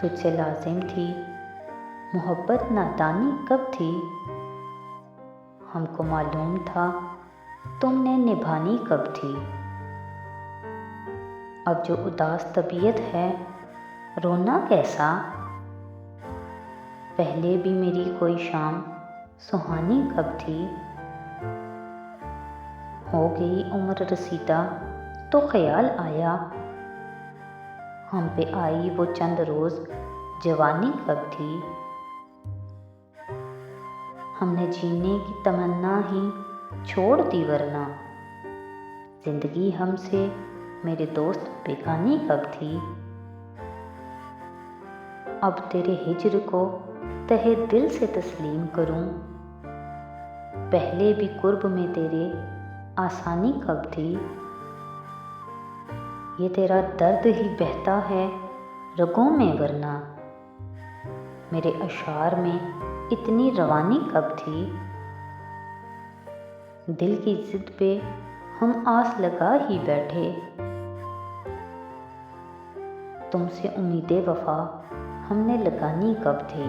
तुझसे लाजिम थी मोहब्बत नादानी कब थी। हमको मालूम था तुमने निभानी कब थी। अब जो उदास तबीयत है रोना कैसा। पहले भी मेरी कोई शाम सुहानी कब थी। हो गई उम्र रसीदा तो ख्याल आया, हम पे आई वो चंद रोज़ जवानी कब थी। हमने जीने की तमन्ना ही छोड़ दी वरना, जिंदगी हमसे मेरे दोस्त बेगानी कब थी। अब तेरे हिज्र को तहे दिल से तस्लीम करूं, पहले भी कुर्ब में तेरे आसानी कब थी। ये तेरा दर्द ही बहता है रगों में वरना, मेरे अशार में इतनी रवानी कब थी। दिल की जिद पे हम आस लगा ही बैठे, तुमसे उम्मीदें वफा हमने लगानी कब थी।